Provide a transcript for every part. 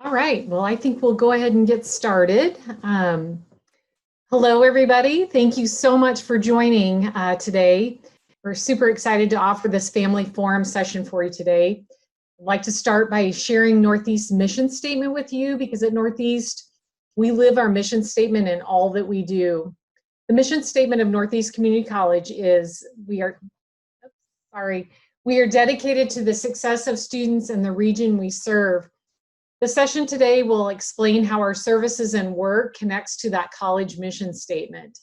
All right, well, I think we'll go ahead and get started. Hello, everybody. Thank you so much for joining today. We're super excited to offer this family forum session for you today. I'd like to start by sharing Northeast's mission statement with you because at Northeast, we live our mission statement in all that we do. The mission statement of Northeast Community College is we are dedicated to the success of students in the region we serve. The session today will explain how our services and work connects to that college mission statement.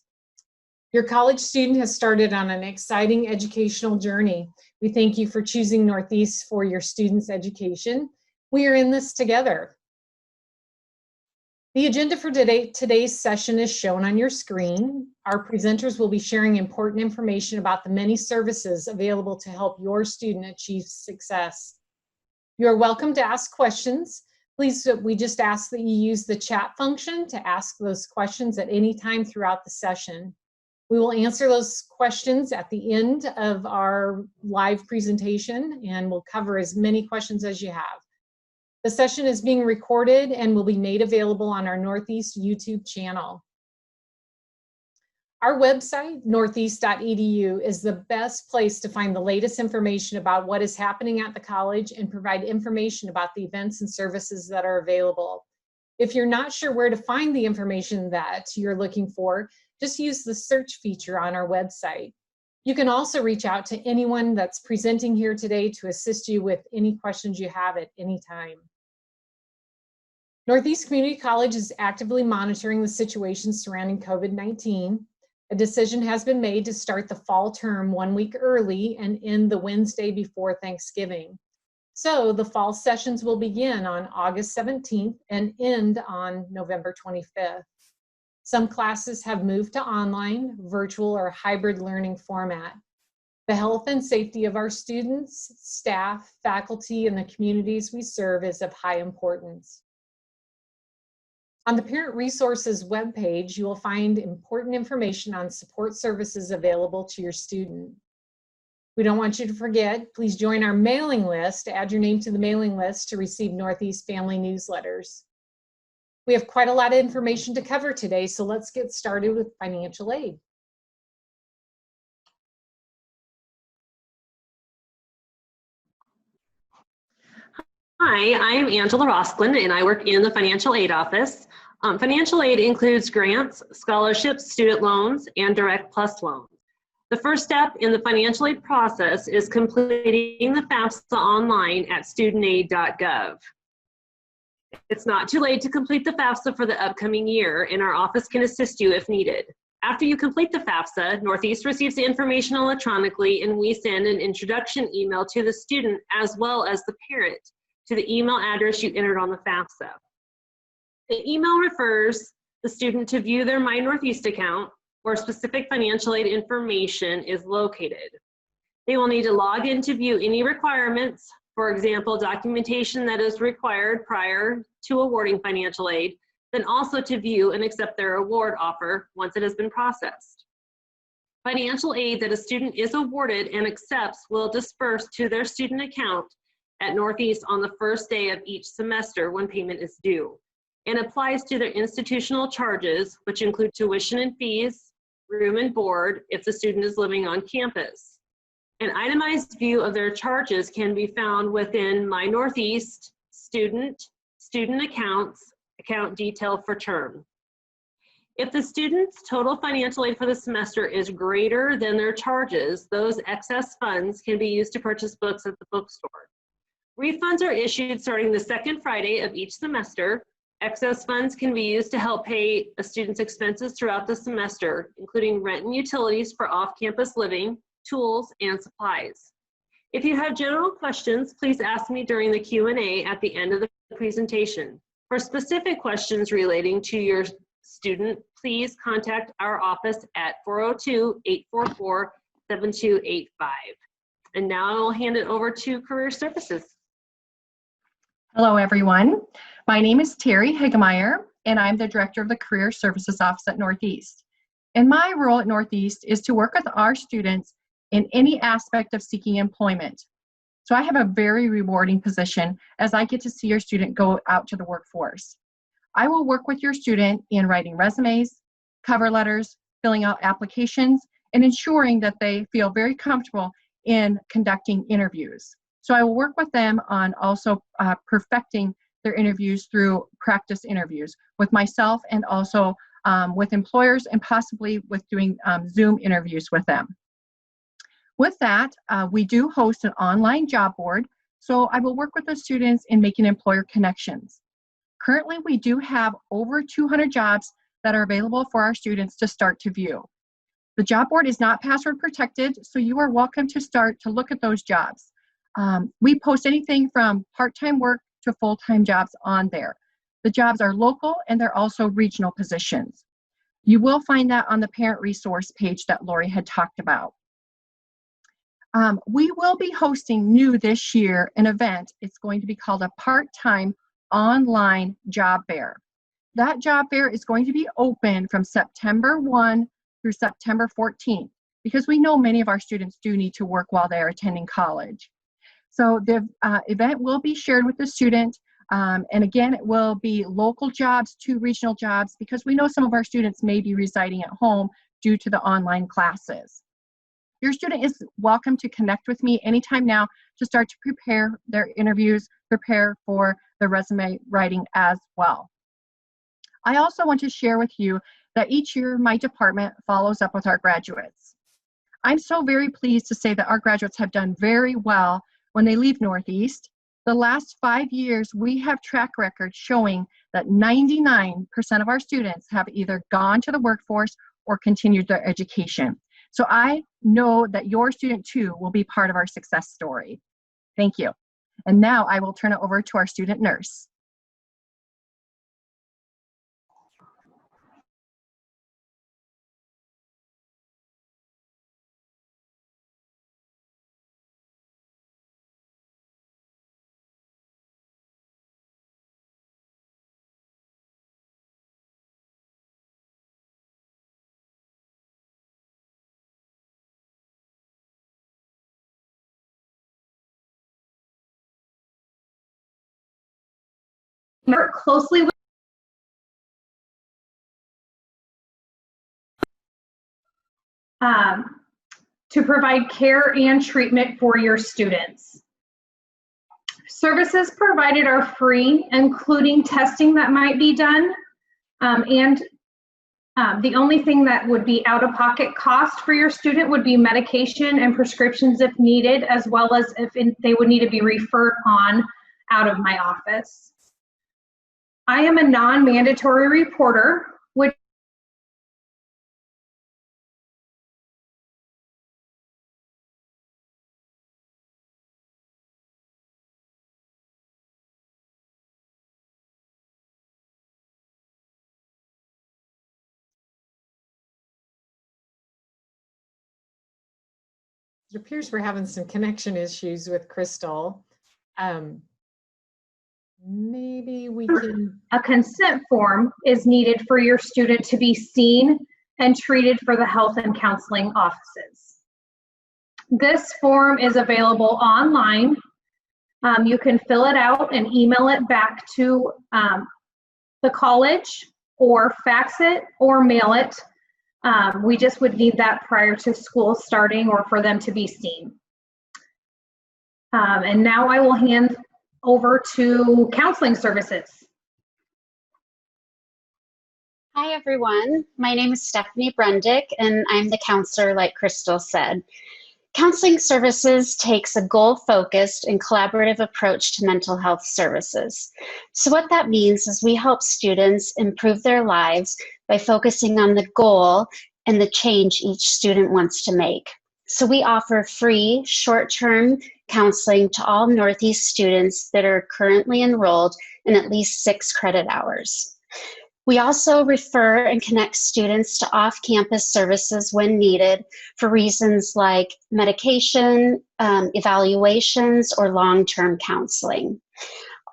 Your college student has started on an exciting educational journey. We thank you for choosing Northeast for your students' education. We are in this together. The agenda for today's session is shown on your screen. Our presenters will be sharing important information about the many services available to help your student achieve success. You are welcome to ask questions. Please, we just ask that you use the chat function to ask those questions at any time throughout the session. We will answer those questions at the end of our live presentation, and we'll cover as many questions as you have. The session is being recorded and will be made available on our Northeast YouTube channel. Our website, northeast.edu, is the best place to find the latest information about what is happening at the college and provide information about the events and services that are available. If you're not sure where to find the information that you're looking for, just use the search feature on our website. You can also reach out to anyone that's presenting here today to assist you with any questions you have at any time. Northeast Community College is actively monitoring the situation surrounding COVID-19. A decision has been made to start the fall term 1 week early and end the Wednesday before Thanksgiving. So the fall sessions will begin on August 17th and end on November 25th. Some classes have moved to online, virtual, or hybrid learning format. The health and safety of our students, staff, faculty, and the communities we serve is of high importance. On the Parent Resources webpage, you will find important information on support services available to your student. We don't want you to forget, please join our mailing list, add your name to the mailing list to receive Northeast family newsletters. We have quite a lot of information to cover today, so let's get started with financial aid. Hi, I'm Angela Rosklin, and I work in the financial aid office. Financial aid includes grants, scholarships, student loans, and direct plus loans. The first step in the financial aid process is completing the FAFSA online at studentaid.gov. It's not too late to complete the FAFSA for the upcoming year, and our office can assist you if needed. After you complete the FAFSA, Northeast receives the information electronically, and we send an introduction email to the student as well as the parent to the email address you entered on the FAFSA. The email refers the student to view their My Northeast account where specific financial aid information is located. They will need to log in to view any requirements, for example, documentation that is required prior to awarding financial aid, then also to view and accept their award offer once it has been processed. Financial aid that a student is awarded and accepts will disperse to their student account at Northeast on the first day of each semester when payment is due, and applies to their institutional charges, which include tuition and fees, room and board if the student is living on campus. An itemized view of their charges can be found within My Northeast, Student Accounts, Account Detail for Term. If the student's total financial aid for the semester is greater than their charges, those excess funds can be used to purchase books at the bookstore. Refunds are issued starting the second Friday of each semester. Excess funds can be used to help pay a student's expenses throughout the semester, including rent and utilities for off-campus living, tools, and supplies. If you have general questions, please ask me during the Q&A at the end of the presentation. For specific questions relating to your student, please contact our office at 402-844-7285. And now I'll hand it over to Career Services. Hello, everyone. My name is Terry Hagemeyer, and I'm the Director of the Career Services Office at Northeast. And my role at Northeast is to work with our students in any aspect of seeking employment. So I have a very rewarding position as I get to see your student go out to the workforce. I will work with your student in writing resumes, cover letters, filling out applications, and ensuring that they feel very comfortable in conducting interviews. So I will work with them on also perfecting their interviews through practice interviews with myself and also with employers, and possibly with doing Zoom interviews with them. With that, we do host an online job board, so I will work with the students in making employer connections. Currently, we do have over 200 jobs that are available for our students to start to view. The job board is not password protected, so you are welcome to start to look at those jobs. We post anything from part-time work to full-time jobs on there. The jobs are local and they're also regional positions. You will find that on the parent resource page that Lori had talked about. We will be hosting new this year an event. It's going to be called a part-time online job fair. That job fair is going to be open from September 1 through September 14th, because we know many of our students do need to work while they're attending college. So the event will be shared with the student, and again, it will be local jobs to regional jobs, because we know some of our students may be residing at home due to the online classes. Your student is welcome to connect with me anytime now to start to prepare their interviews, prepare for the resume writing as well. I also want to share with you that each year my department follows up with our graduates. I'm so very pleased to say that our graduates have done very well when they leave Northeast. The last 5 years, we have track records showing that 99% of our students have either gone to the workforce or continued their education. So I know that your student too will be part of our success story. Thank you. And now I will turn it over to our student nurse. Work closely with to provide care and treatment for your students. Services provided are free, including testing that might be done, and the only thing that would be out-of-pocket cost for your student would be medication and prescriptions if needed, as well as if they would need to be referred on out of my office. I am a non-mandatory reporter, which It appears we're having some connection issues with Crystal. Maybe we can... A consent form is needed for your student to be seen and treated for the health and counseling offices. This form is available online. You can fill it out and email it back to the college, or fax it or mail it. We just would need that prior to school starting or for them to be seen. And now I will hand over to counseling services. Hi everyone, my name is Stephanie Brundick and I'm the counselor like Crystal said. Counseling services takes a goal-focused and collaborative approach to mental health services. So what that means is we help students improve their lives by focusing on the goal and the change each student wants to make. So we offer free short-term counseling to all Northeast students that are currently enrolled in at least 6 credit hours. We also refer and connect students to off-campus services when needed for reasons like medication, evaluations, or long-term counseling.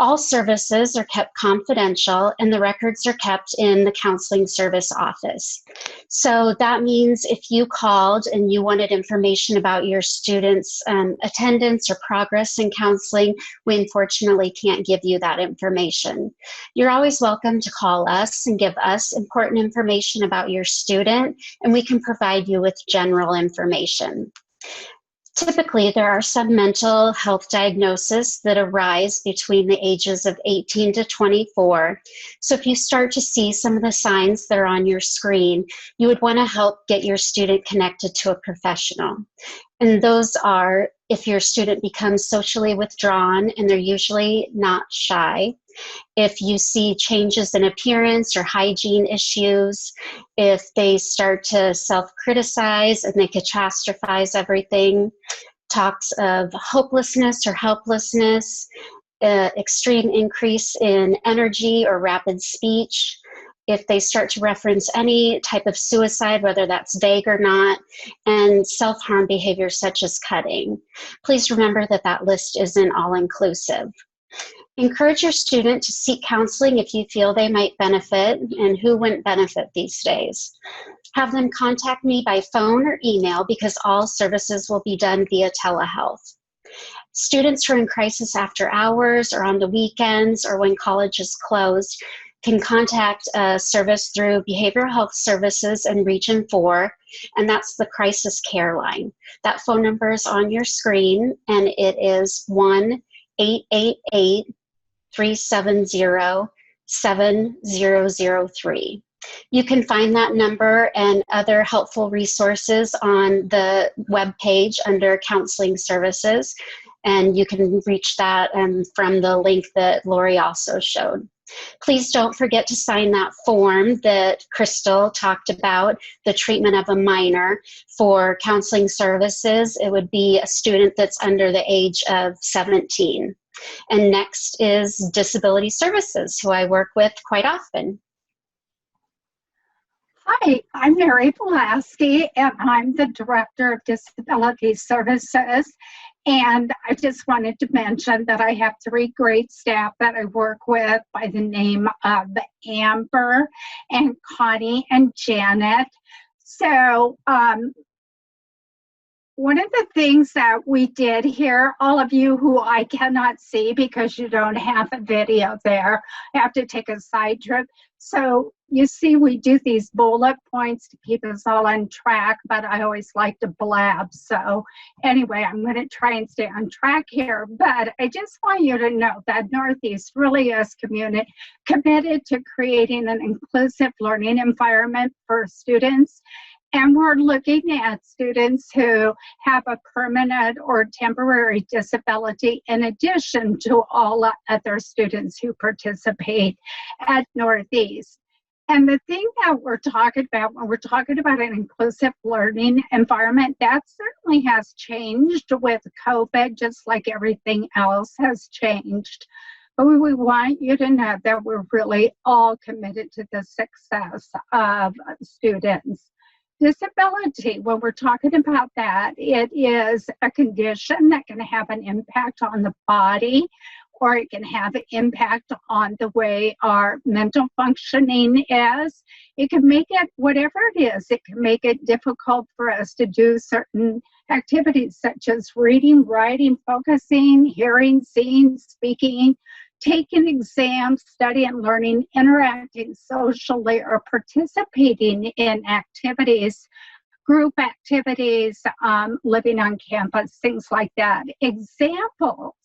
All services are kept confidential and the records are kept in the counseling service office. So that means if you called and you wanted information about your students' attendance or progress in counseling, we unfortunately can't give you that information. You're always welcome to call us and give us important information about your student, and we can provide you with general information. Typically, there are some mental health diagnoses that arise between the ages of 18 to 24. So if you start to see some of the signs that are on your screen, you would want to help get your student connected to a professional. And those are if your student becomes socially withdrawn, and they're usually not shy, if you see changes in appearance or hygiene issues, if they start to self-criticize and they catastrophize everything, talks of hopelessness or helplessness, extreme increase in energy or rapid speech, if they start to reference any type of suicide, whether that's vague or not, and self-harm behavior such as cutting. Please remember that that list isn't all-inclusive. Encourage your student to seek counseling if you feel they might benefit, and who wouldn't benefit these days. Have them contact me by phone or email because all services will be done via telehealth. Students who are in crisis after hours or on the weekends or when college is closed can contact a service through Behavioral Health Services in Region 4, and that's the crisis care line. That phone number is on your screen, and it is 1-888-370-7003. You can find that number and other helpful resources on the webpage under Counseling Services, and you can reach that from the link that Lori also showed. Please don't forget to sign that form that Crystal talked about, the treatment of a minor. For counseling services, it would be a student that's under the age of 17. And next is Disability Services, who I work with quite often. Hi, I'm Mary Pulaski, and I'm the Director of Disability Services. And I just wanted to mention that I have 3 great staff that I work with by the name of Amber and Connie and Janet. So one of the things that we did here, all of you who I cannot see because you don't have a video there, I have to take a side trip. So you see we do these bullet points to keep us all on track, but I always like to blab. So anyway, I'm going to try and stay on track here. But I just want you to know that Northeast really is committed to creating an inclusive learning environment for students. And we're looking at students who have a permanent or temporary disability in addition to all other students who participate at Northeast. And the thing that we're talking about when we're talking about an inclusive learning environment, that certainly has changed with COVID, just like everything else has changed. But we want you to know that we're really all committed to the success of students. Disability, when we're talking about that, it is a condition that can have an impact on the body, or it can have an impact on the way our mental functioning is. It can make it, whatever it is, it can make it difficult for us to do certain activities such as reading, writing, focusing, hearing, seeing, speaking, taking exams, studying, learning, interacting socially, or participating in activities, group activities, living on campus, things like that. Examples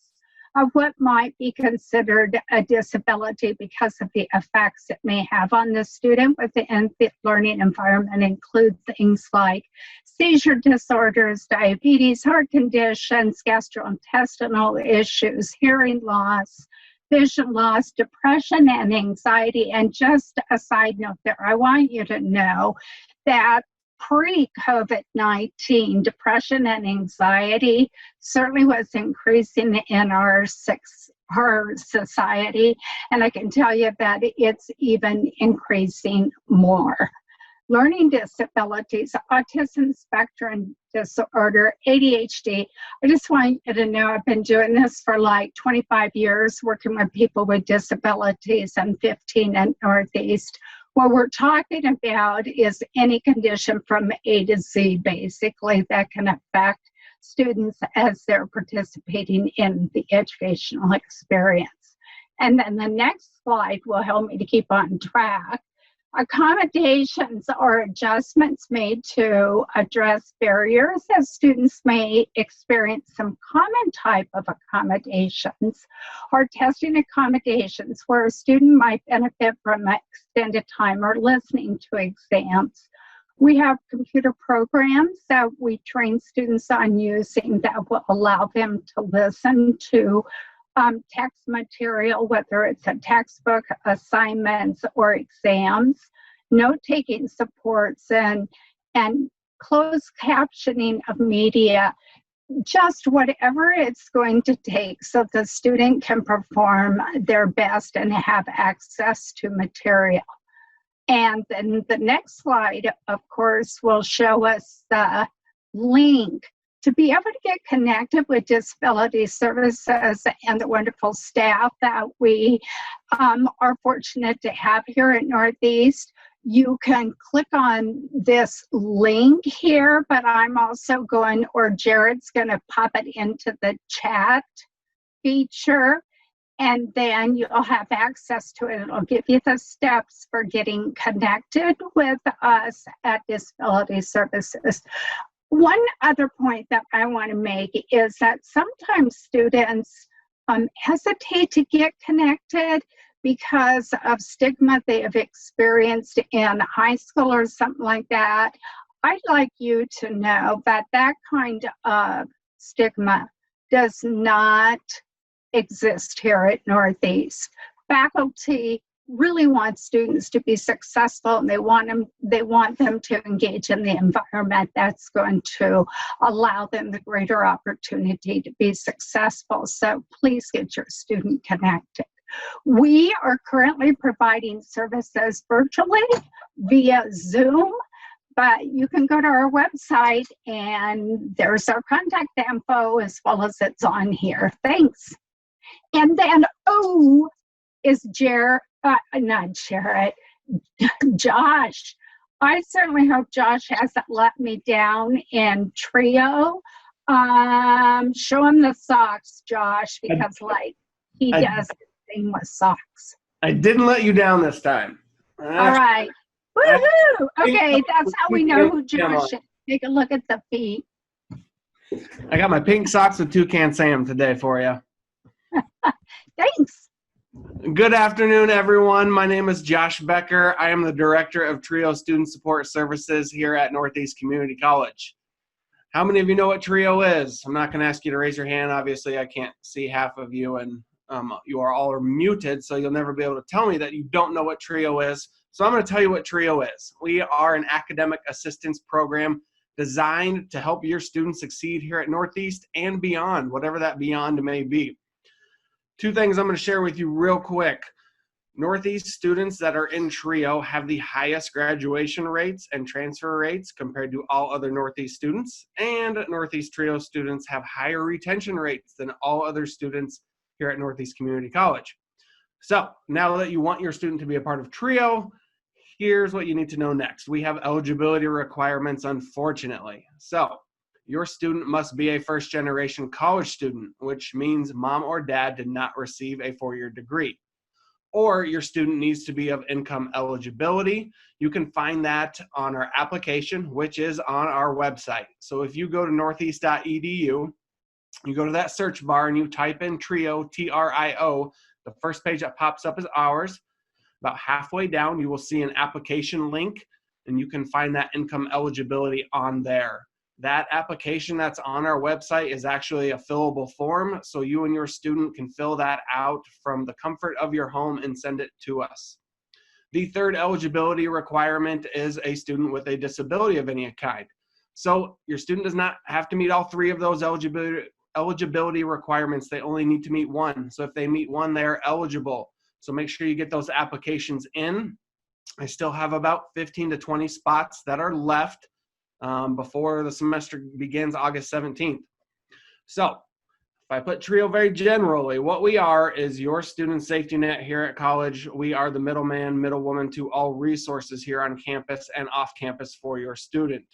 of what might be considered a disability because of the effects it may have on the student within the learning environment include things like seizure disorders, diabetes, heart conditions, gastrointestinal issues, hearing loss, vision loss, depression, and anxiety. And just a side note there, I want you to know that pre-COVID-19, depression and anxiety certainly was increasing in our society, and I can tell you that it's even increasing more. Learning disabilities, autism spectrum disorder, ADHD. I just want you to know I've been doing this for like 25 years, working with people with disabilities and 15 at Northeast. What we're talking about is any condition from A to Z, basically, that can affect students as they're participating in the educational experience. And then the next slide will help me to keep on track. Accommodations are adjustments made to address barriers that students may experience. Some common type of accommodations are testing accommodations where a student might benefit from extended time or listening to exams. We have computer programs that we train students on using that will allow them to listen to text material, whether it's a textbook, assignments, or exams, note-taking supports, and closed captioning of media, just whatever it's going to take so the student can perform their best and have access to material. And then the next slide, of course, will show us the link to be able to get connected with Disabilities Services and the wonderful staff that we are fortunate to have here at Northeast. You can click on this link here, but I'm also going, or Jared's going to pop it into the chat feature, and then you'll have access to it. It'll give you the steps for getting connected with us at Disabilities Services. One other point that I want to make is that sometimes students hesitate to get connected because of stigma they have experienced in high school or something like that. I'd like you to know that that kind of stigma does not exist here at Northeast. Faculty really want students to be successful, and they want them to engage in the environment that's going to allow them the greater opportunity to be successful. So please get your student connected. We are currently providing services virtually via Zoom, but you can go to our website and there's our contact info as well as it's on here. Thanks. And then, is not Jared, Josh. I certainly hope Josh hasn't let me down in Trio. Show him the socks, Josh, because he does the thing with socks. I didn't let you down this time. All right. Woohoo! Okay, that's how we know who Josh is. Take a look at the feet. I got my pink socks with Toucan Sam today for you. Thanks. Good afternoon, everyone. My name is Josh Becker. I am the Director of TRIO Student Support Services here at Northeast Community College. How many of you know what TRIO is? I'm not going to ask you to raise your hand. Obviously, I can't see half of you, and you are all muted, so you'll never be able to tell me that you don't know what TRIO is. So I'm going to tell you what TRIO is. We are an academic assistance program designed to help your students succeed here at Northeast and beyond, whatever that beyond may be. Two things I'm going to share with you real quick. Northeast students that are in TRIO have the highest graduation rates and transfer rates compared to all other Northeast students, and Northeast TRIO students have higher retention rates than all other students here at Northeast Community College. So now that you want your student to be a part of TRIO, here's what you need to know next. We have eligibility requirements, unfortunately. So your student must be a first-generation college student, which means mom or dad did not receive a four-year degree. Or your student needs to be of income eligibility. You can find that on our application, which is on our website. So if you go to northeast.edu, you go to that search bar and you type in TRIO, T-R-I-O, the first page that pops up is ours. About halfway down, you will see an application link, and you can find that income eligibility on there. That application that's on our website is actually a fillable form, so you and your student can fill that out from the comfort of your home and send it to us. The third eligibility requirement is a student with a disability of any kind. So your student does not have to meet all three of those eligibility requirements. They only need to meet one. So if they meet one, they're eligible. So make sure you get those applications in. I still have about 15 to 20 spots that are left. before the semester begins August 17th. So if I put TRIO very generally, what we are is your student safety net here at college. We are the middleman, middlewoman to all resources here on campus and off campus for your student.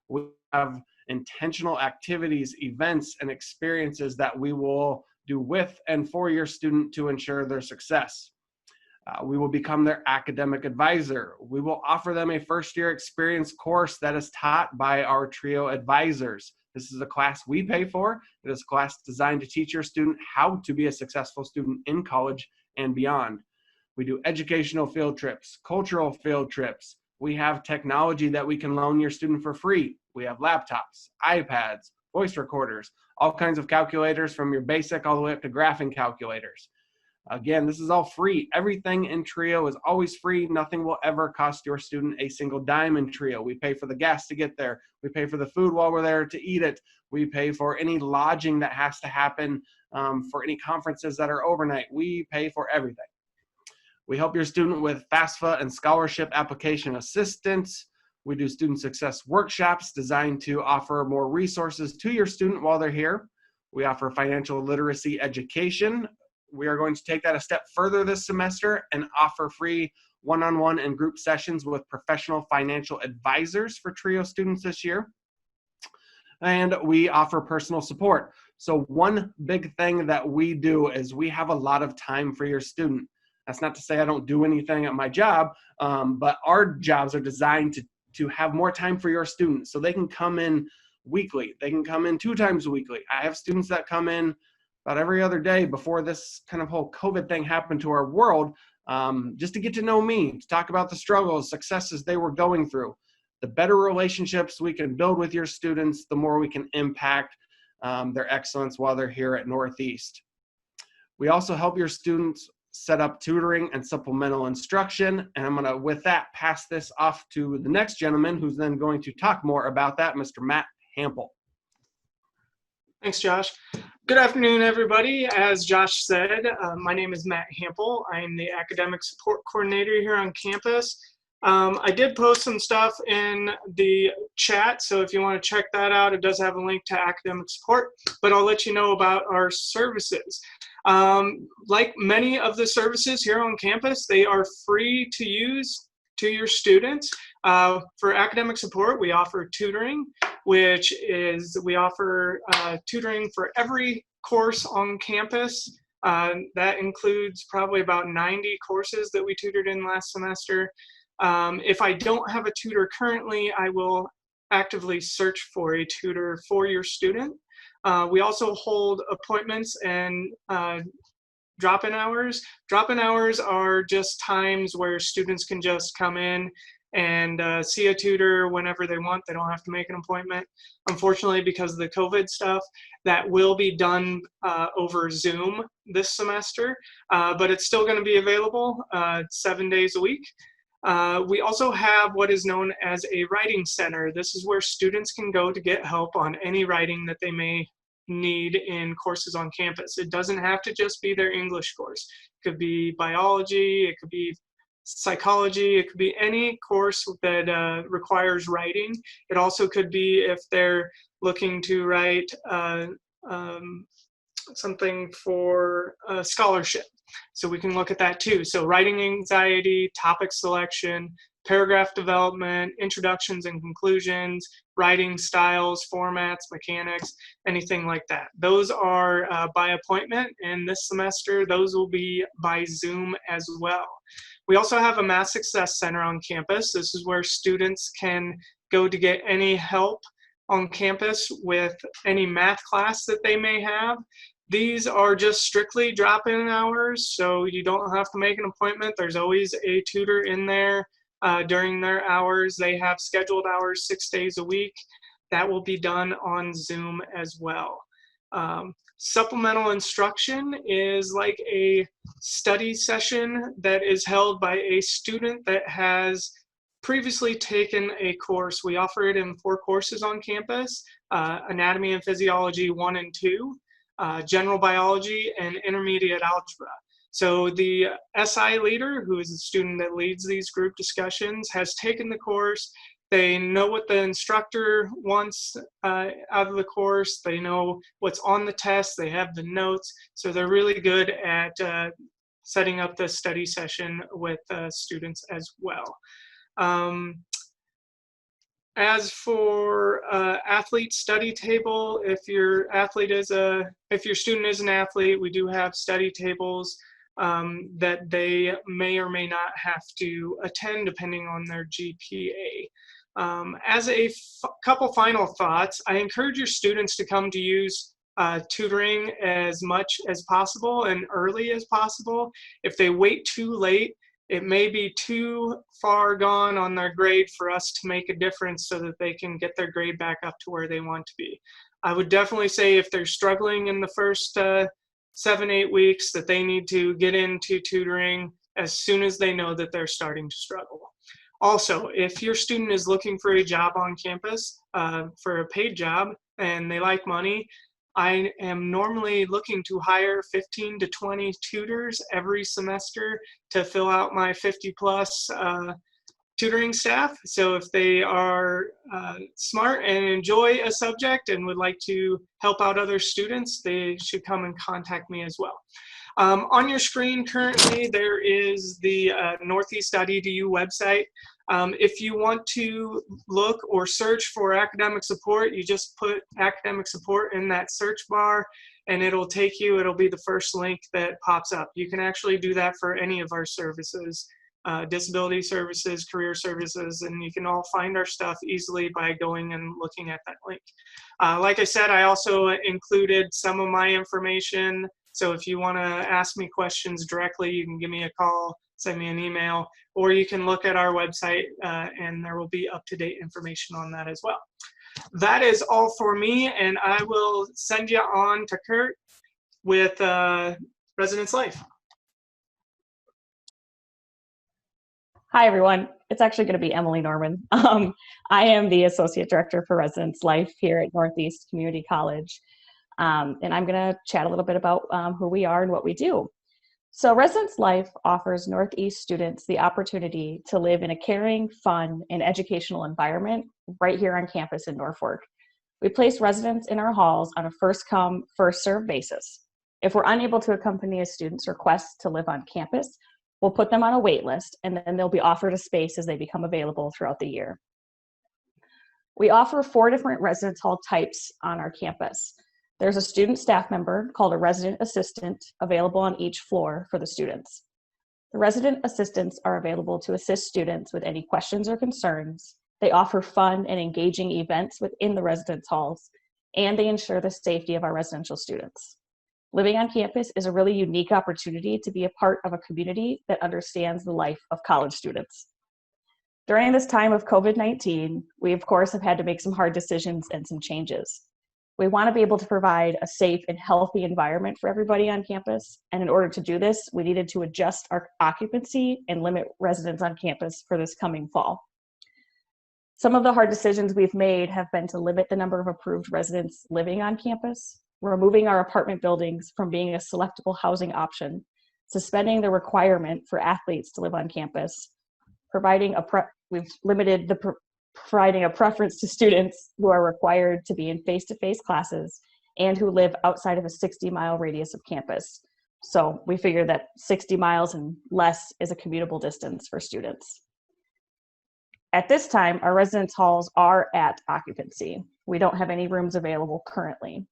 We have intentional activities, events, and experiences that we will do with and for your student to ensure their success. We will become their academic advisor. We will offer them a first-year experience course that is taught by our TRIO advisors. This is a class we pay for. It is a class designed to teach your student how to be a successful student in college and beyond. We do educational field trips, cultural field trips. We have technology that we can loan your student for free. We have laptops, iPads, voice recorders, all kinds of calculators from your basic all the way up to graphing calculators. Again, this is all free. Everything in TRIO is always free. Nothing will ever cost your student a single dime in TRIO. We pay for the gas to get there. We pay for the food while we're there to eat it. We pay for any lodging that has to happen for any conferences that are overnight. We pay for everything. We help your student with FAFSA and scholarship application assistance. We do student success workshops designed to offer more resources to your student while they're here. We offer financial literacy education. We are going to take that a step further this semester and offer free one-on-one and group sessions with professional financial advisors for TRIO students this year. And we offer personal support. So one big thing that we do is we have a lot of time for your student. That's not to say I don't do anything at my job, but our jobs are designed to have more time for your students so they can come in weekly. They can come in 2 times weekly. I have students that come in about every other day before this kind of whole COVID thing happened to our world, just to get to know me, to talk about the struggles, successes they were going through. The better relationships we can build with your students, the more we can impact their excellence while they're here at Northeast. We also help your students set up tutoring and supplemental instruction, and I'm gonna, with that, pass this off to the next gentleman who's then going to talk more about that, Mr. Matt Hampel. Thanks, Josh. Good afternoon, everybody. As Josh said, my name is Matt Hampel. I'm the Academic Support Coordinator here on campus. I did post some stuff in the chat, so if you want to check that out, it does have a link to academic support, but I'll let you know about our services. Like many of the services here on campus, they are free to use to your students. For academic support, we offer tutoring, which is we offer tutoring for every course on campus. That includes probably about 90 courses that we tutored in last semester. If I don't have a tutor currently, I will actively search for a tutor for your student. We also hold appointments and drop-in hours. Drop-in hours are just times where students can just come in and see a tutor whenever they want. They don't have to make an appointment. Unfortunately, because of the COVID stuff, that will be done over Zoom this semester, but it's still going to be available 7 days a week. We also have what is known as a writing center. This is where students can go to get help on any writing that they may need in courses on campus. It doesn't have to just be their English course. It could be biology, it could be psychology, it could be any course that requires writing. It also could be if they're looking to write something for a scholarship. So we can look at that too. So writing anxiety, topic selection, paragraph development, introductions and conclusions, writing styles, formats, mechanics, anything like that. Those are by appointment, and this semester those will be by Zoom as well. We also have a Math Success Center on campus. This is where students can go to get any help on campus with any math class that they may have. These are just strictly drop-in hours, so you don't have to make an appointment. There's always a tutor in there during their hours. They have scheduled hours 6 days a week. That will be done on Zoom as well. Supplemental instruction is like a study session that is held by a student that has previously taken a course. We offer it in 4 courses on campus: Anatomy and Physiology 1 and 2, General Biology, and Intermediate Algebra. So the SI leader, who is the student that leads these group discussions, has taken the course. They know what the instructor wants out of the course. They know what's on the test. They have the notes. So they're really good at setting up the study session with students as well. As for athlete study table, if your student is an athlete, we do have study tables that they may or may not have to attend depending on their GPA. As a couple final thoughts, I encourage your students to come to use tutoring as much as possible and early as possible. If they wait too late, it may be too far gone on their grade for us to make a difference so that they can get their grade back up to where they want to be. I would definitely say if they're struggling in the first 7-8 weeks, that they need to get into tutoring as soon as they know that they're starting to struggle. Also, if your student is looking for a job on campus, for a paid job, and they like money, I am normally looking to hire 15 to 20 tutors every semester to fill out my 50+ tutoring staff. So if they are smart and enjoy a subject and would like to help out other students, they should come and contact me as well. On your screen currently, there is the northeast.edu website. If you want to look or search for academic support, you just put academic support in that search bar and it'll be the first link that pops up. You can actually do that for any of our services, disability services, career services, and you can all find our stuff easily by going and looking at that link. Like I said, I also included some of my information. So if you want to ask me questions directly, you can give me a call, send me an email, or you can look at our website and there will be up-to-date information on that as well. That is all for me, and I will send you on to Kurt with Residence Life. Hi, everyone. It's actually going to be Emily Norman. I am the Associate Director for Residence Life here at Northeast Community College. And I'm going to chat a little bit about who we are and what we do. So Residence Life offers Northeast students the opportunity to live in a caring, fun, and educational environment right here on campus in Norfolk. We place residents in our halls on a first-come, first-served basis. If we're unable to accompany a student's request to live on campus, we'll put them on a wait list, and then they'll be offered a space as they become available throughout the year. We offer 4 different residence hall types on our campus. There's a student staff member called a resident assistant available on each floor for the students. The resident assistants are available to assist students with any questions or concerns. They offer fun and engaging events within the residence halls, and they ensure the safety of our residential students. Living on campus is a really unique opportunity to be a part of a community that understands the life of college students. During this time of COVID-19, we of course have had to make some hard decisions and some changes. We want to be able to provide a safe and healthy environment for everybody on campus. And in order to do this, we needed to adjust our occupancy and limit residents on campus for this coming fall. Some of the hard decisions we've made have been to limit the number of approved residents living on campus, removing our apartment buildings from being a selectable housing option, suspending the requirement for athletes to live on campus, providing a preference to students who are required to be in face-to-face classes and who live outside of a 60-mile radius of campus. So we figure that 60 miles and less is a commutable distance for students. At this time, our residence halls are at occupancy. We don't have any rooms available currently.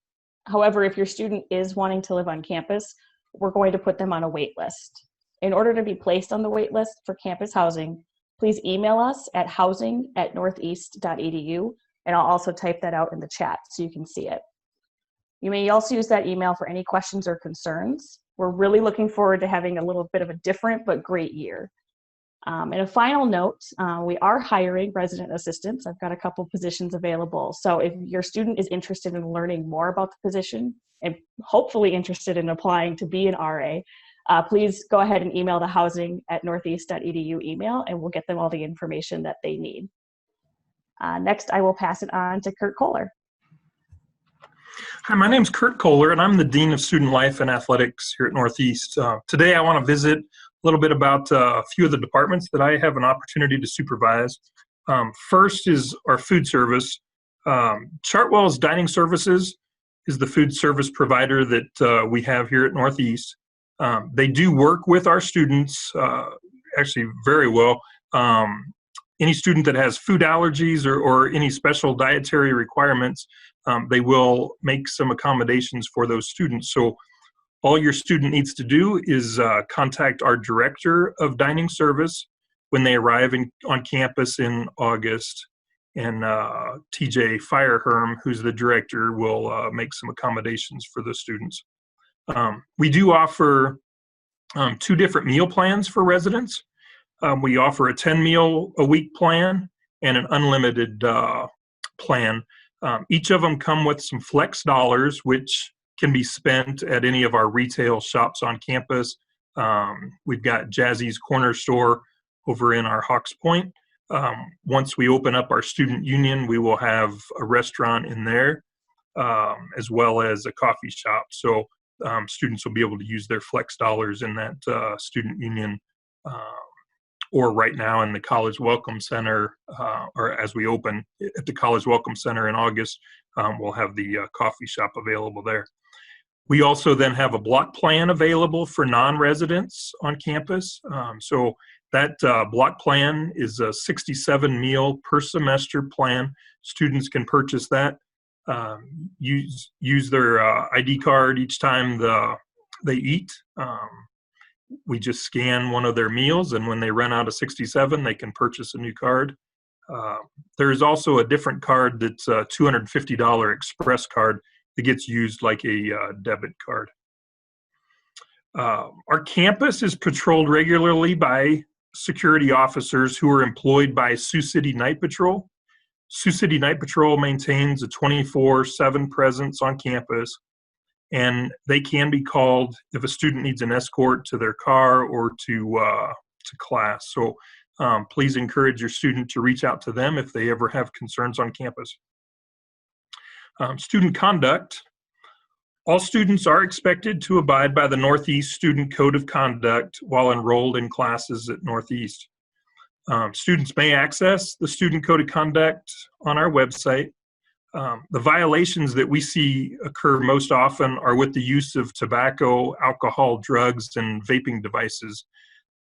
However, if your student is wanting to live on campus, we're going to put them on a wait list. In order to be placed on the wait list for campus housing, please email us at housing@northeast.edu, and I'll also type that out in the chat so you can see it. You may also use that email for any questions or concerns. We're really looking forward to having a little bit of a different but great year. And a final note, we are hiring resident assistants. I've got a couple positions available. So if your student is interested in learning more about the position and hopefully interested in applying to be an RA, please go ahead and email the housing@northeast.edu email, and we'll get them all the information that they need. Next, I will pass it on to Kurt Kohler. Hi, my name is Kurt Kohler, and I'm the Dean of Student Life and Athletics here at Northeast. Today, I want to visit a little bit about a few of the departments that I have an opportunity to supervise. First is our food service. Chartwell's Dining Services is the food service provider that we have here at Northeast. They do work with our students actually very well. Any student that has food allergies or any special dietary requirements, they will make some accommodations for those students. So all your student needs to do is contact our director of dining service when they arrive on campus in August, and TJ Fireherm, who's the director, will make some accommodations for the students. We do offer 2 different meal plans for residents. We offer a 10 meal a week plan and an unlimited plan. Each of them come with some flex dollars, which can be spent at any of our retail shops on campus. We've got Jazzy's Corner Store over in our Hawks Point. Once we open up our student union, we will have a restaurant in there, as well as a coffee shop. So students will be able to use their flex dollars in that student union, or right now in the College Welcome Center, or as we open at the College Welcome Center in August, we'll have the coffee shop available there. We also then have a block plan available for non-residents on campus. So that block plan is a 67 meal per semester plan. Students can purchase that, use their ID card each time they eat. We just scan one of their meals, and when they run out of 67, they can purchase a new card. There is also a different card that's a $250 express card that gets used like a debit card. Our campus is patrolled regularly by security officers who are employed by Sioux City Night Patrol. Sioux City Night Patrol maintains a 24/7 presence on campus, and they can be called if a student needs an escort to their car or to class. So please encourage your student to reach out to them if they ever have concerns on campus. Student conduct. All students are expected to abide by the Northeast Student Code of Conduct while enrolled in classes at Northeast. Students may access the Student Code of Conduct on our website. The violations that we see occur most often are with the use of tobacco, alcohol, drugs, and vaping devices.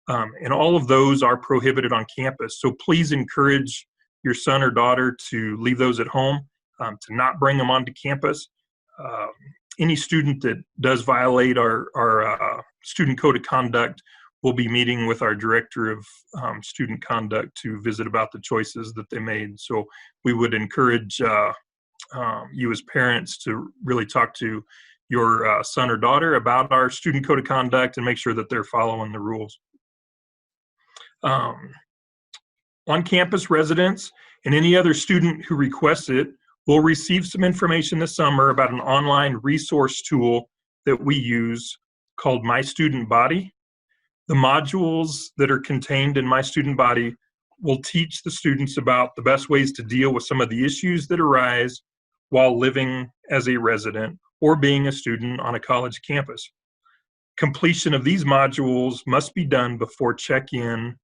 And all of those are prohibited on campus. So please encourage your son or daughter to leave those at home, to not bring them onto campus. Any student that does violate our Student Code of Conduct will be meeting with our Director of Student Conduct to visit about the choices that they made. So we would encourage you as parents to really talk to your son or daughter about our Student Code of Conduct and make sure that they're following the rules. On-campus residents and any other student who requests it will receive some information this summer about an online resource tool that we use called My Student Body. The modules that are contained in My Student Body will teach the students about the best ways to deal with some of the issues that arise while living as a resident or being a student on a college campus. Completion of these modules must be done before check-in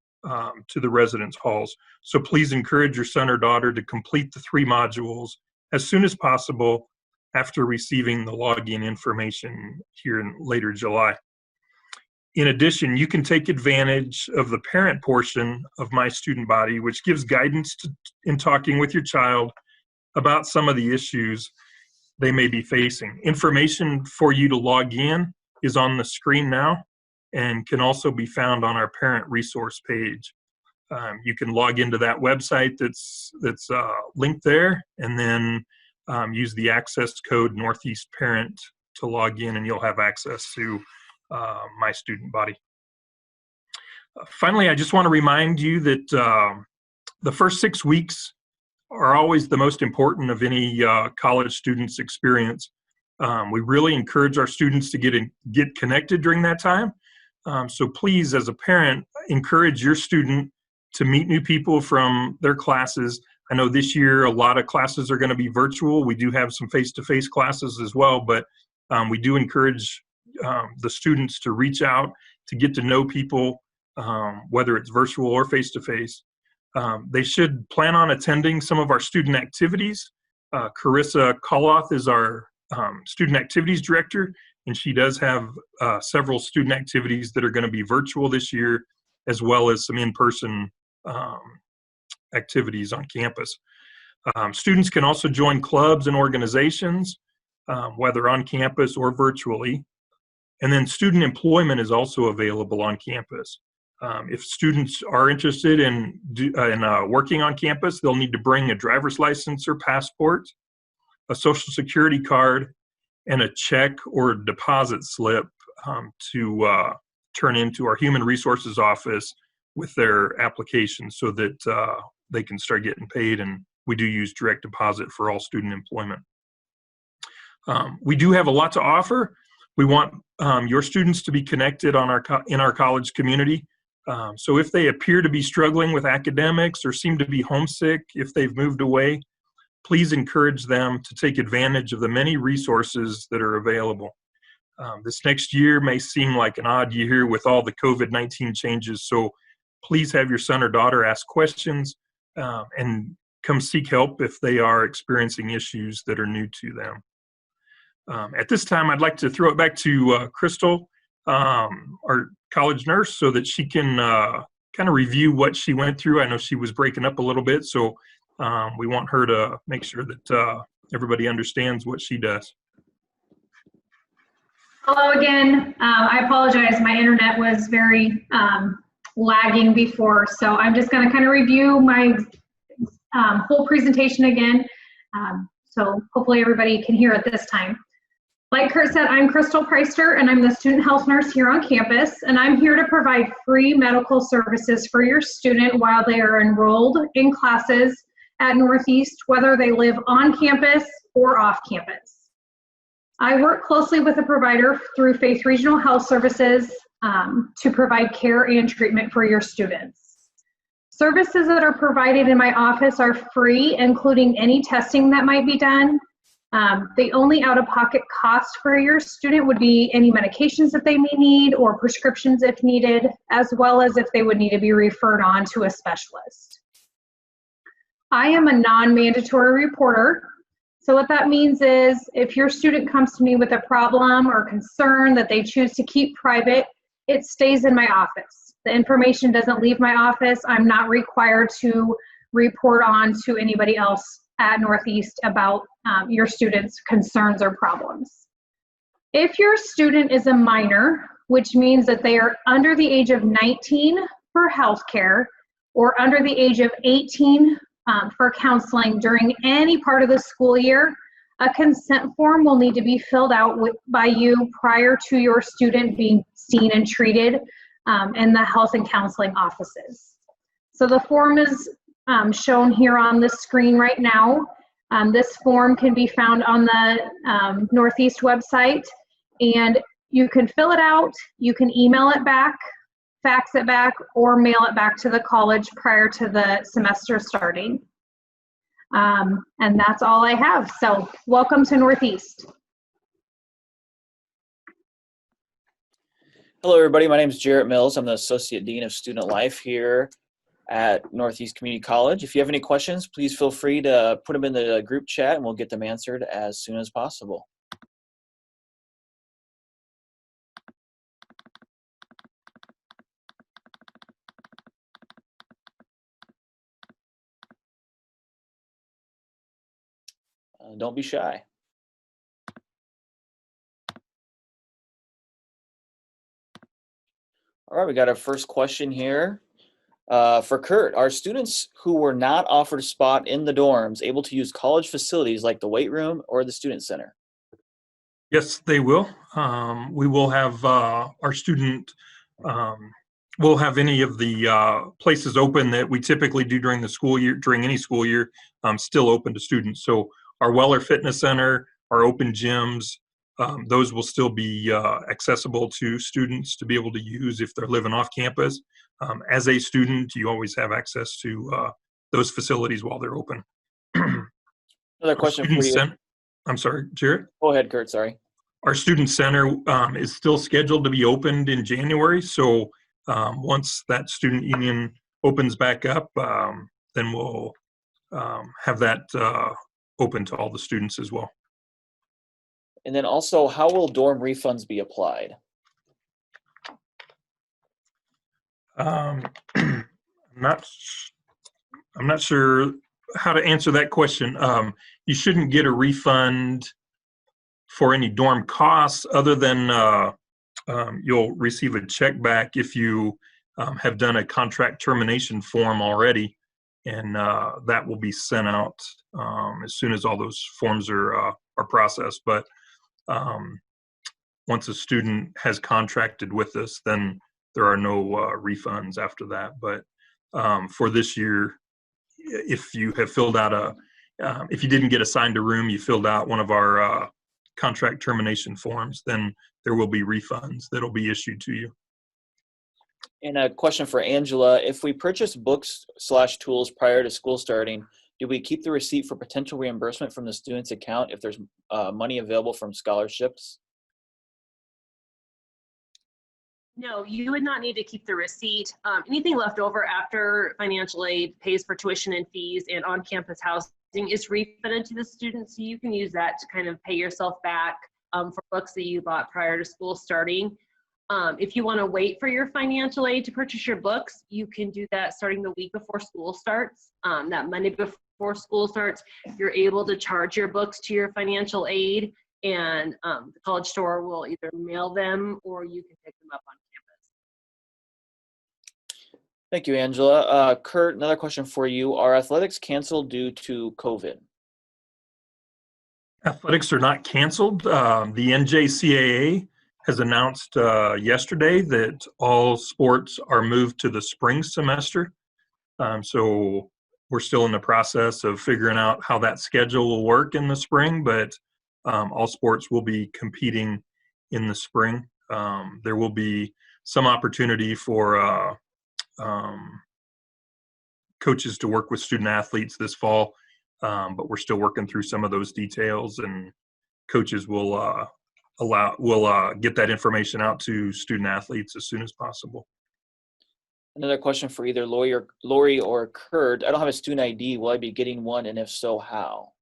to the residence halls. So please encourage your son or daughter to complete the 3 modules as soon as possible after receiving the login information here in later July. In addition, you can take advantage of the parent portion of My Student Body, which gives guidance in talking with your child about some of the issues they may be facing. Information for you to log in is on the screen now and can also be found on our parent resource page. You can log into that website that's linked there, and then use the access code Northeast Parent to log in, and you'll have access to My Student Body. Finally, I just want to remind you that the first 6 weeks are always the most important of any college student's experience. We really encourage our students to get connected during that time. So please, as a parent, encourage your student to meet new people from their classes. I know this year a lot of classes are going to be virtual. We do have some face-to-face classes as well, but we do encourage the students to reach out to get to know people, whether it's virtual or face-to-face. They should plan on attending some of our student activities. Carissa Koloth is our student activities director, and she does have several student activities that are going to be virtual this year, as well as some in-person activities on campus. Students can also join clubs and organizations, whether on campus or virtually. And then student employment is also available on campus. If students are interested in working on campus, they'll need to bring a driver's license or passport, a social security card, and a check or deposit slip to turn into our human resources office with their application so that they can start getting paid. And we do use direct deposit for all student employment. We do have a lot to offer. We want your students to be connected in our college community. So if they appear to be struggling with academics or seem to be homesick, if they've moved away, please encourage them to take advantage of the many resources that are available. This next year may seem like an odd year with all the COVID-19 changes, so please have your son or daughter ask questions and come seek help if they are experiencing issues that are new to them. At this time, I'd like to throw it back to Crystal, our college nurse, so that she can kind of review what she went through. I know she was breaking up a little bit, so we want her to make sure that everybody understands what she does. Hello again. I apologize. My internet was very lagging before, so I'm just going to kind of review my whole presentation again. So hopefully everybody can hear it this time. Like Kurt said, I'm Crystal Preister, and I'm the student health nurse here on campus, and I'm here to provide free medical services for your student while they are enrolled in classes at Northeast, whether they live on campus or off campus. I work closely with a provider through Faith Regional Health Services to provide care and treatment for your students. Services that are provided in my office are free, including any testing that might be done. The only out-of-pocket cost for your student would be any medications that they may need or prescriptions if needed, as well as if they would need to be referred on to a specialist. I am a non-mandatory reporter. So what that means is if your student comes to me with a problem or concern that they choose to keep private, it stays in my office. The information doesn't leave my office. I'm not required to report on to anybody else at Northeast about your student's concerns or problems. If your student is a minor, which means that they are under the age of 19 for healthcare or under the age of 18 for counseling during any part of the school year, a consent form will need to be filled out by you prior to your student being seen and treated in the health and counseling offices. So the form is shown here on the screen right now. This form can be found on the Northeast website, and you can fill it out, you can email it back, fax it back, or mail it back to the college prior to the semester starting. And that's all I have. So welcome to Northeast. Hello, everybody. My name is Jarrett Mills. I'm the Associate Dean of Student Life here at Northeast Community College. If you have any questions, please feel free to put them in the group chat and we'll get them answered as soon as possible. Don't be shy. All right, we got our first question here. For Kurt, are students who were not offered a spot in the dorms able to use college facilities like the weight room or the student center? Yes, they will. We will have our student, we'll have any of the places open that we typically do during the school year, during any school year, still open to students. So our Weller Fitness Center, our open gyms, those will still be accessible to students to be able to use if they're living off campus. As a student, you always have access to those facilities while they're open. Another question for you. I'm sorry, Jarrett? Go ahead, Kurt, sorry. Our student center is still scheduled to be opened in January. So once that student union opens back up, then we'll have that open to all the students as well. And then also, how will dorm refunds be applied? I'm not sure how to answer that question. You shouldn't get a refund for any dorm costs other than you'll receive a check back if you have done a contract termination form already, and that will be sent out as soon as all those forms are processed. But once a student has contracted with us, then there are no refunds after that. But for this year, if you have filled out if you didn't get assigned a room, you filled out one of our contract termination forms, then there will be refunds that'll be issued to you. And a question for Angela: if we purchase books/tools prior to school starting, do we keep the receipt for potential reimbursement from the student's account if there's money available from scholarships? No, you would not need to keep the receipt. Anything left over after financial aid pays for tuition and fees and on-campus housing is refunded to the student, so you can use that to kind of pay yourself back for books that you bought prior to school starting. If you want to wait for your financial aid to purchase your books, you can do that starting the week before school starts. That Monday before school starts, you're able to charge your books to your financial aid, and the college store will either mail them or you can pick them up on campus. Thank you, Angela. Kurt, another question for you. Are athletics canceled due to COVID? Athletics are not canceled. The NJCAA has announced yesterday that all sports are moved to the spring semester. So we're still in the process of figuring out how that schedule will work in the spring, but all sports will be competing in the spring. There will be some opportunity for coaches to work with student athletes this fall, but we're still working through some of those details, and coaches will get that information out to student athletes as soon as possible. Another question for either Lori or Kurt. I don't have a student ID. Will I be getting one, and if so, how?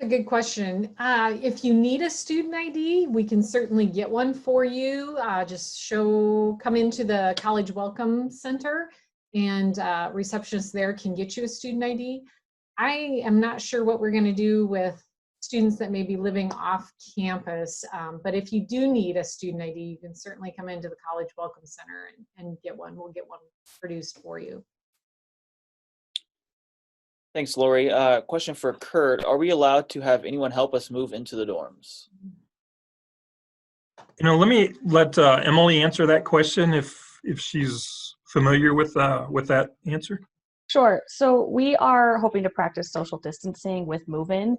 A good question. If you need a student ID, we can certainly get one for you. Just come into the College Welcome Center, and receptionists there can get you a student ID. I am not sure what we're going to do with students that may be living off campus, but if you do need a student ID, you can certainly come into the College Welcome Center and get one. We'll get one produced for you. Thanks, Lori. Question for Kurt. Are we allowed to have anyone help us move into the dorms? Let me let Emily answer that question if she's familiar with that answer. Sure. So we are hoping to practice social distancing with move-in.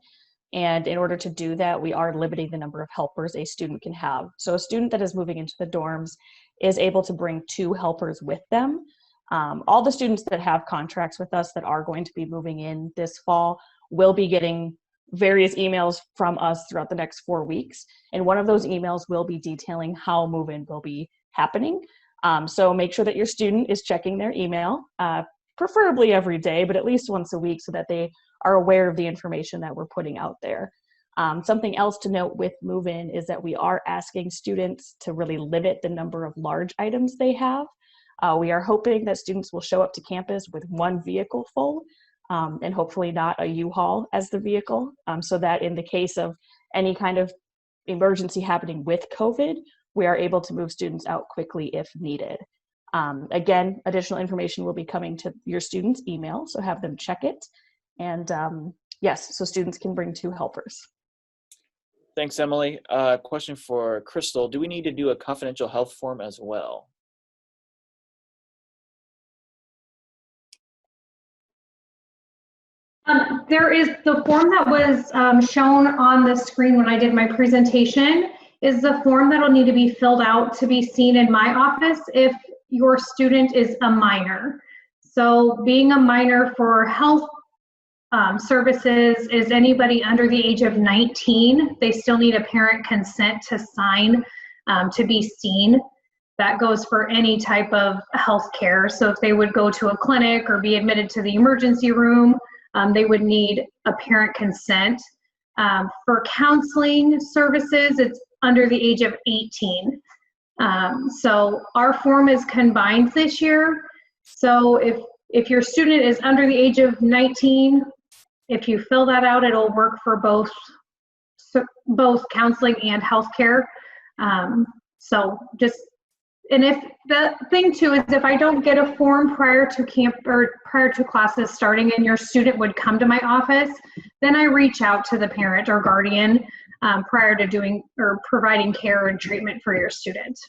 And in order to do that, we are limiting the number of helpers a student can have. So a student that is moving into the dorms is able to bring 2 helpers with them. All the students that have contracts with us that are going to be moving in this fall will be getting various emails from us throughout the next 4 weeks. And one of those emails will be detailing how move-in will be happening. So make sure that your student is checking their email, preferably every day, but at least once a week, so that they are aware of the information that we're putting out there. Something else to note with move-in is that we are asking students to really limit the number of large items they have. We are hoping that students will show up to campus with 1 vehicle full, and hopefully not a U-Haul as the vehicle, so that in the case of any kind of emergency happening with COVID, we are able to move students out quickly if needed. Again, additional information will be coming to your students' email, so have them check it. And yes, so students can bring 2 helpers. Thanks, Emily. Question for Crystal. Do we need to do a confidential health form as well? There is the form that was shown on the screen when I did my presentation is the form that'll need to be filled out to be seen in my office if your student is a minor. So being a minor for health services is anybody under the age of 19. They still need a parent consent to sign to be seen. That goes for any type of health care. So if they would go to a clinic or be admitted to the emergency room, they would need a parent consent. For counseling services, it's under the age of 18. So our form is combined this year. So if your student is under the age of 19, if you fill that out, it'll work for both counseling and healthcare. So just, and if the thing too is if I don't get a form prior to camp or prior to classes starting and your student would come to my office, then I reach out to the parent or guardian prior to doing or providing care and treatment for your student.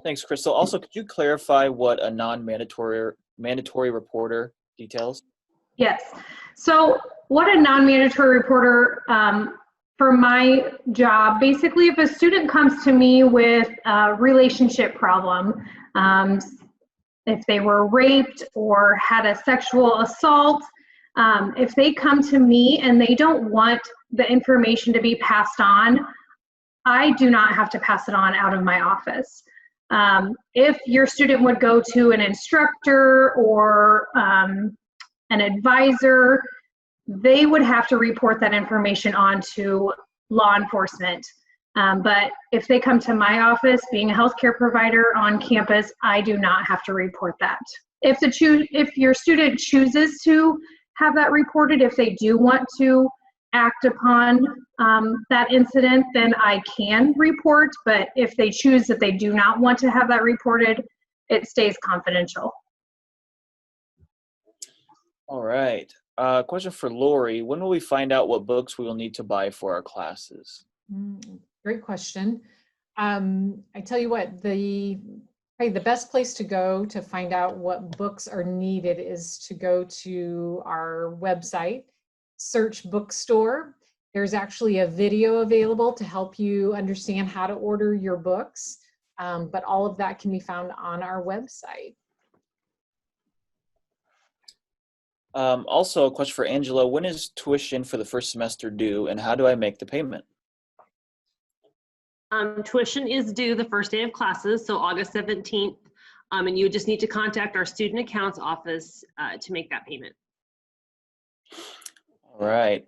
Thanks, Crystal. Also, could you clarify what a non-mandatory reporter details? Yes. So what a non-mandatory reporter for my job, basically if a student comes to me with a relationship problem, if they were raped or had a sexual assault, if they come to me and they don't want the information to be passed on, I do not have to pass it on out of my office. If your student would go to an instructor or an advisor, they would have to report that information on to law enforcement. But if they come to my office, being a healthcare provider on campus, I do not have to report that. If your student chooses to have that reported, if they do want to act upon that incident, then I can report. But if they choose that they do not want to have that reported, it stays confidential. All right. Question for Lori. When will we find out what books we will need to buy for our classes? Great question. I tell you what, probably the best place to go to find out what books are needed is to go to our website, search bookstore. There's actually a video available to help you understand how to order your books, but all of that can be found on our website. Also, a question for Angela. When is tuition for the first semester due, and how do I make the payment? Tuition is due the first day of classes, so August 17th, and you would just need to contact our student accounts office to make that payment. All right.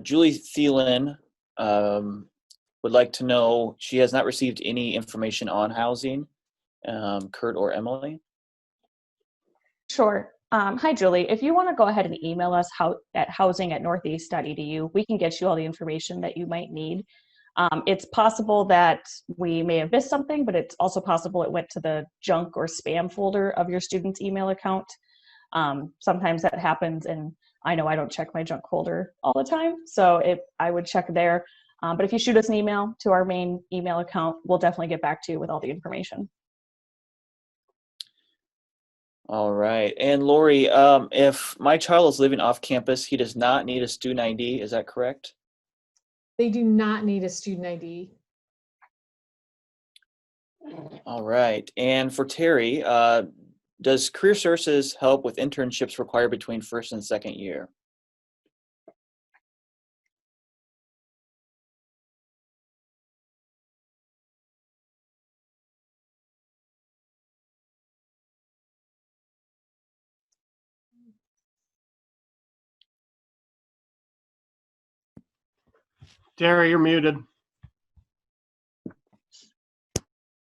Julie Thielen would like to know, she has not received any information on housing. Kurt or Emily? Sure. Hi, Julie. If you want to go ahead and email us at housing@northeast.edu, we can get you all the information that you might need. It's possible that we may have missed something, but it's also possible it went to the junk or spam folder of your student's email account. Sometimes that happens, and I know I don't check my junk folder all the time, so I would check there. But if you shoot us an email to our main email account, we'll definitely get back to you with all the information. All right. And Lori, if my child is living off campus, he does not need a student ID. Is that correct? They do not need a student ID. All right. And for Terry, does Career Services help with internships required between first and second year? Terry, you're muted.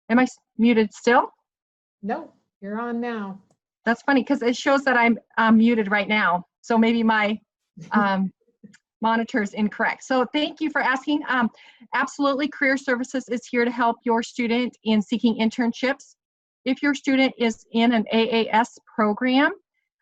Am I muted still? No, you're on now. That's funny because it shows that I'm muted right now. So maybe my monitor is incorrect. So thank you for asking. Absolutely, Career Services is here to help your student in seeking internships. If your student is in an AAS program,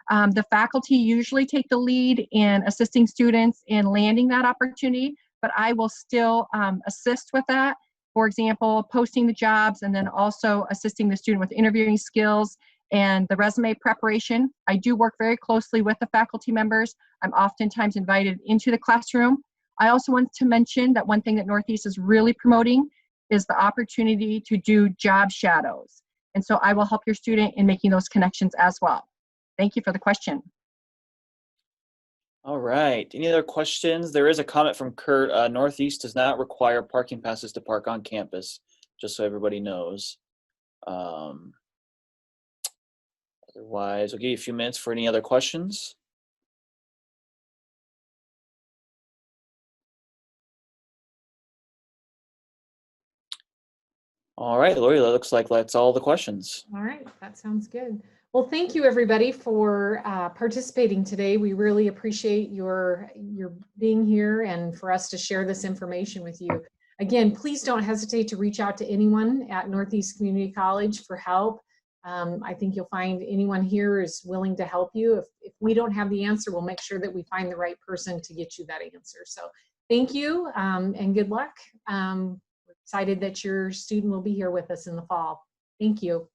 the faculty usually take the lead in assisting students in landing that opportunity, but I will still assist with that. For example, posting the jobs and then also assisting the student with interviewing skills and the resume preparation. I do work very closely with the faculty members. I'm oftentimes invited into the classroom. I also want to mention that one thing that Northeast is really promoting is the opportunity to do job shadows. And so I will help your student in making those connections as well. Thank you for the question. All right. Any other questions? There is a comment from Kurt. Northeast does not require parking passes to park on campus, just so everybody knows. Otherwise, I'll give you a few minutes for any other questions. All right, Lori, that looks like that's all the questions. All right, that sounds good. Well, thank you everybody for participating today. We really appreciate your being here and for us to share this information with you. Again, please don't hesitate to reach out to anyone at Northeast Community College for help. I think you'll find anyone here is willing to help you. If we don't have the answer, we'll make sure that we find the right person to get you that answer. So thank you and good luck. We're excited that your student will be here with us in the fall. Thank you.